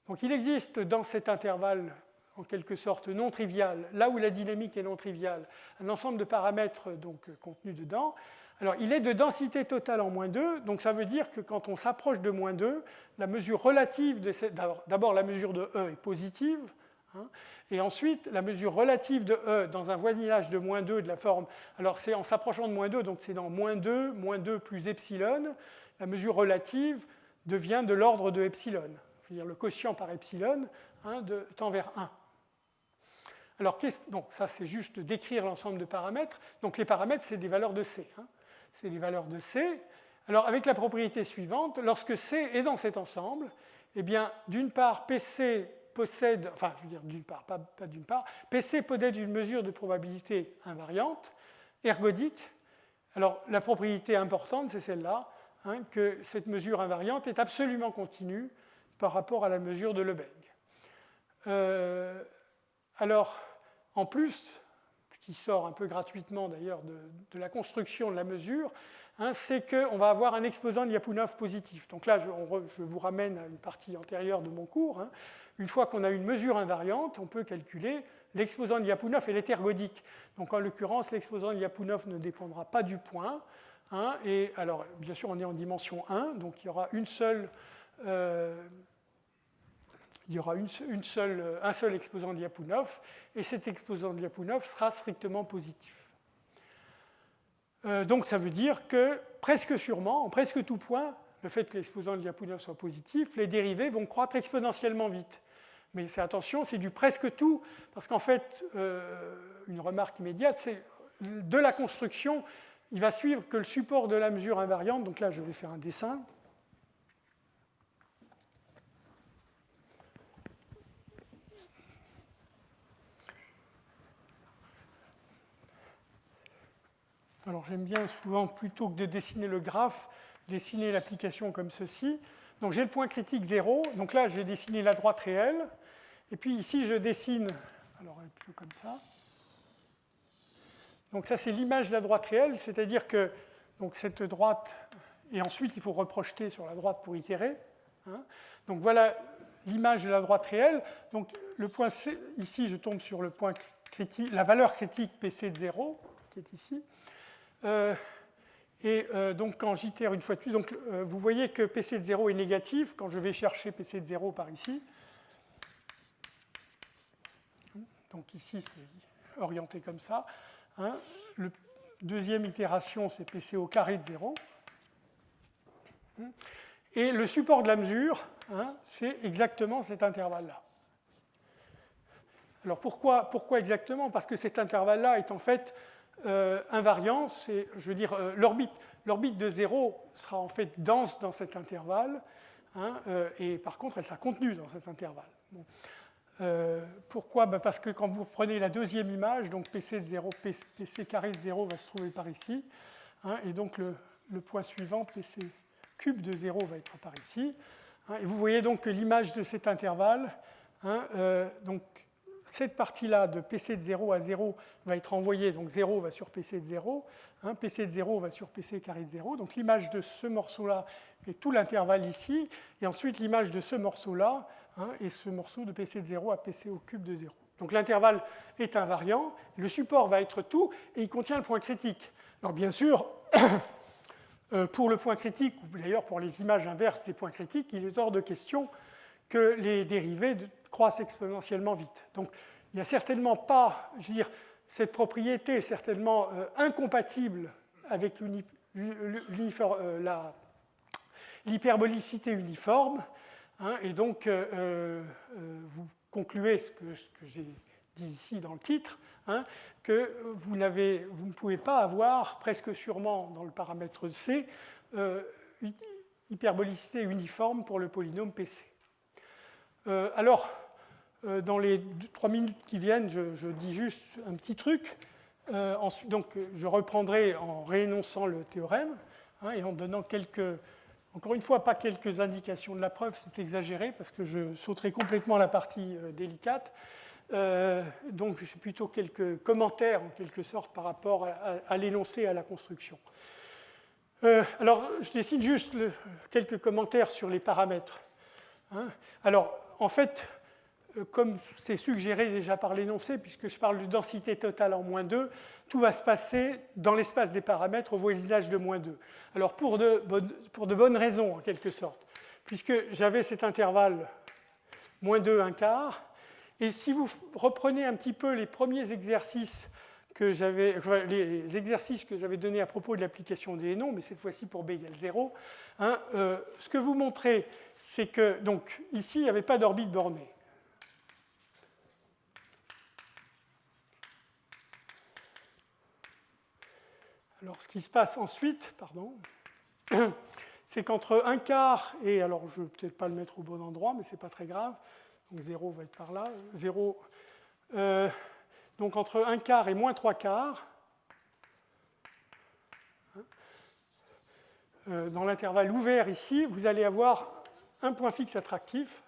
Donc il existe dans cet intervalle, en quelque sorte non trivial, là où la dynamique est non triviale, un ensemble de paramètres donc, contenus dedans. Alors, il est de densité totale en -2, donc ça veut dire que quand on s'approche de -2, la mesure relative de cette... D'abord, la mesure de E est positive, hein, et ensuite, la mesure relative de E dans un voisinage de -2 de la forme... Alors, c'est en s'approchant de -2, donc c'est dans -2 plus epsilon, la mesure relative devient de l'ordre de epsilon. Je veux dire, le quotient par epsilon, hein, tend vers 1. Alors, donc, ça, c'est juste décrire l'ensemble de paramètres. Donc, les paramètres, c'est des valeurs de C. Hein. C'est les valeurs de C. Alors, avec la propriété suivante, lorsque C est dans cet ensemble, eh bien, d'une part, PC possède, enfin, je veux dire d'une part, pas d'une part, PC possède une mesure de probabilité invariante, ergodique. Alors, la propriété importante, c'est celle-là, hein, que cette mesure invariante est absolument continue par rapport à la mesure de Lebesgue. Alors, en plus, qui sort un peu gratuitement d'ailleurs de la construction de la mesure, hein, c'est qu'on va avoir un exposant de Lyapunov positif. Donc là, je vous ramène à une partie antérieure de mon cours. Hein. Une fois qu'on a une mesure invariante, on peut calculer l'exposant de Lyapunov et l'hétérgodique. Donc en l'occurrence, l'exposant de Lyapunov ne dépendra pas du point. Hein, et alors, bien sûr, on est en dimension 1, donc il y aura un seul exposant de Lyapunov, et cet exposant de Lyapunov sera strictement positif. Donc ça veut dire que presque sûrement, en presque tout point, le fait que l'exposant de Lyapunov soit positif, les dérivés vont croître exponentiellement vite. Mais attention, c'est du presque tout, parce qu'en fait, une remarque immédiate, c'est de la construction, il va suivre que le support de la mesure invariante, donc là je vais faire un dessin. Alors j'aime bien souvent, plutôt que de dessiner le graphe, dessiner l'application comme ceci. Donc j'ai le point critique 0, donc là j'ai dessiné la droite réelle, et puis ici je dessine, alors un peu comme ça. Donc ça c'est l'image de la droite réelle, c'est-à-dire que donc, cette droite, et ensuite il faut reprojeter sur la droite pour itérer. Hein. Donc voilà l'image de la droite réelle. Donc le point C, ici je tombe sur le point critique, la valeur critique PC de 0, qui est ici. Donc quand j'itère une fois de plus, donc, vous voyez que PC de 0 est négatif quand je vais chercher PC de 0 par ici. Donc ici, c'est orienté comme ça. Hein. Le deuxième itération, c'est PC au carré de 0. Et le support de la mesure, hein, c'est exactement cet intervalle-là. Alors pourquoi exactement? Parce que cet intervalle-là est en fait invariant, je veux dire, l'orbite de 0 sera en fait dense dans cet intervalle, hein, et par contre, elle sera contenue dans cet intervalle. Bon. Pourquoi? Parce que quand vous prenez la deuxième image, donc PC, de 0, PC carré de 0 va se trouver par ici, hein, et donc le point suivant, PC cube de 0, va être par ici. Hein, et vous voyez donc que l'image de cet intervalle, hein, donc cette partie-là de PC de 0 à 0 va être envoyée, donc 0 va sur PC de 0, hein, PC de 0 va sur PC carré de 0, donc l'image de ce morceau-là est tout l'intervalle ici, et ensuite l'image de ce morceau-là, hein, et ce morceau de PC de 0 à PC au cube de 0. Donc l'intervalle est invariant, le support va être tout, et il contient le point critique. Alors bien sûr, pour le point critique, ou d'ailleurs pour les images inverses des points critiques, il est hors de question que les dérivées croissent exponentiellement vite. Donc il n'y a certainement pas, je veux dire, cette propriété est certainement incompatible avec l'hyperbolicité uniforme, hein, et donc vous concluez ce que j'ai dit ici dans le titre, hein, que vous ne pouvez pas avoir, presque sûrement dans le paramètre C, hyperbolicité uniforme pour le polynôme PC. Alors, dans les 3 minutes qui viennent, je dis juste un petit truc. Ensuite, donc, je reprendrai en réénonçant le théorème, hein, et en donnant encore une fois, pas quelques indications de la preuve, c'est exagéré, parce que je sauterai complètement la partie délicate. Donc, c'est plutôt quelques commentaires, en quelque sorte, par rapport à l'énoncé et à la construction. Alors, je décide juste quelques commentaires sur les paramètres. Hein. Alors, en fait, comme c'est suggéré déjà par l'énoncé, puisque je parle de densité totale en moins 2, tout va se passer dans l'espace des paramètres au voisinage de moins 2. Alors, pour de bonnes raisons, en quelque sorte, puisque j'avais cet intervalle moins 2, 1 quart, et si vous reprenez un petit peu les premiers exercices les exercices que j'avais donnés à propos de l'application des noms, mais cette fois-ci pour b égale 0, hein, ce que vous montrez, c'est que, donc, ici, il n'y avait pas d'orbite bornée. Alors, ce qui se passe ensuite, c'est qu'entre 1 quart et, alors je ne vais peut-être pas le mettre au bon endroit, mais ce n'est pas très grave, donc 0 va être par là, 0, donc entre 1 quart et moins 3 quarts, dans l'intervalle ouvert ici, vous allez avoir un point fixe attractif,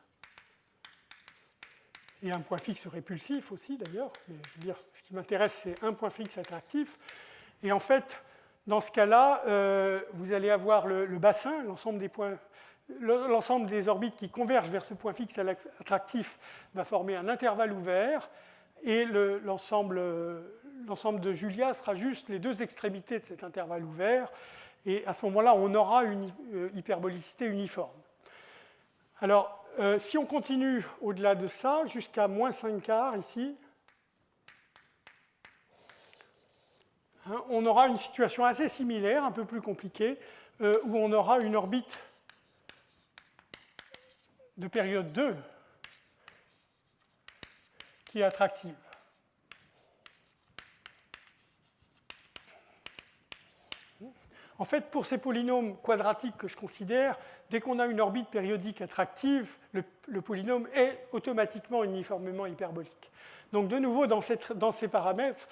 et un point fixe répulsif aussi d'ailleurs, mais je veux dire, ce qui m'intéresse, c'est un point fixe attractif, et en fait, dans ce cas-là, vous allez avoir le bassin, l'ensemble des orbites qui convergent vers ce point fixe attractif va former un intervalle ouvert, et l'ensemble de Julia sera juste les deux extrémités de cet intervalle ouvert, et à ce moment-là, on aura une hyperbolicité uniforme. Alors, si on continue au-delà de ça, jusqu'à moins 5 quarts ici, hein, on aura une situation assez similaire, un peu plus compliquée, où on aura une orbite de période 2 qui est attractive. En fait, pour ces polynômes quadratiques que je considère, dès qu'on a une orbite périodique attractive, le polynôme est automatiquement uniformément hyperbolique. Donc de nouveau, dans ces paramètres,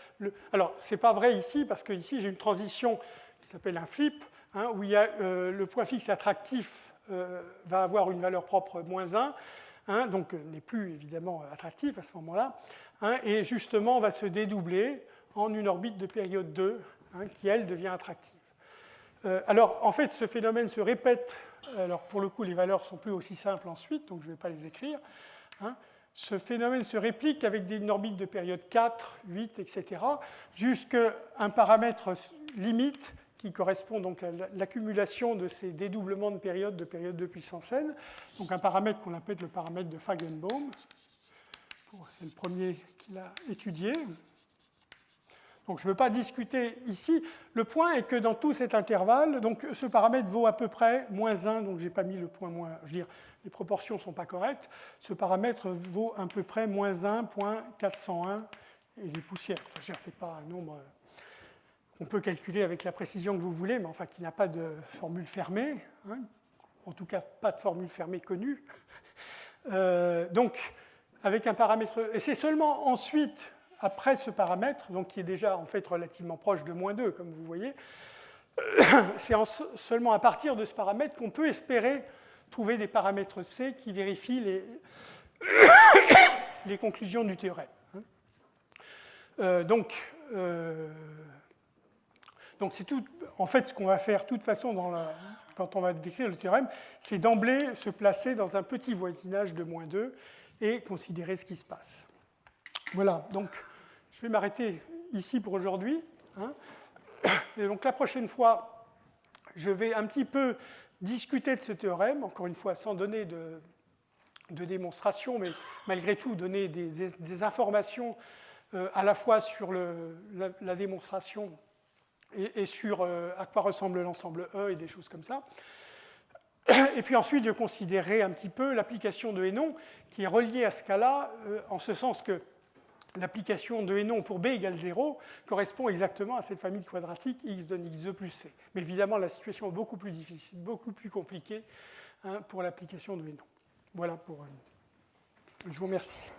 alors ce n'est pas vrai ici, parce que ici j'ai une transition qui s'appelle un flip, hein, où il y a, le point fixe attractif va avoir une valeur propre moins 1, hein, donc n'est plus évidemment attractif à ce moment-là, hein, et justement va se dédoubler en une orbite de période 2, hein, qui elle devient attractive. Alors en fait ce phénomène se répète, alors pour le coup les valeurs ne sont plus aussi simples ensuite, donc je ne vais pas les écrire, hein. Ce phénomène se réplique avec une orbite de période 4, 8, etc., jusqu'à un paramètre limite qui correspond donc à l'accumulation de ces dédoublements de période 2 puissance n, donc un paramètre qu'on appelle le paramètre de Feigenbaum. C'est le premier qu'il a étudié. Donc je ne veux pas discuter ici. Le point est que dans tout cet intervalle, donc ce paramètre vaut à peu près moins 1, donc je n'ai pas mis le point moins, je veux dire, les proportions ne sont pas correctes. Ce paramètre vaut à peu près moins 1,401 et des poussières. Enfin, ce n'est pas un nombre qu'on peut calculer avec la précision que vous voulez, mais enfin qui n'a pas de formule fermée, hein, en tout cas pas de formule fermée connue. Donc, avec un paramètre... Et c'est seulement ensuite, après ce paramètre, donc qui est déjà en fait relativement proche de -2, comme vous voyez, c'est seulement à partir de ce paramètre qu'on peut espérer trouver des paramètres C qui vérifient les conclusions du théorème. Donc c'est tout. En fait, ce qu'on va faire, de toute façon, quand on va décrire le théorème, c'est d'emblée se placer dans un petit voisinage de -2 et considérer ce qui se passe. Voilà, donc je vais m'arrêter ici pour aujourd'hui. Et donc la prochaine fois, je vais un petit peu discuter de ce théorème, encore une fois sans donner de démonstration, mais malgré tout donner des informations à la fois sur la démonstration et sur à quoi ressemble l'ensemble E et des choses comme ça. Et puis ensuite, je considérerai un petit peu l'application de Hénon qui est reliée à ce cas-là, en ce sens que l'application de Hénon pour b égale 0 correspond exactement à cette famille quadratique x donne x2 plus c. Mais évidemment, la situation est beaucoup plus difficile, beaucoup plus compliquée pour l'application de Hénon. Voilà pour... je vous remercie.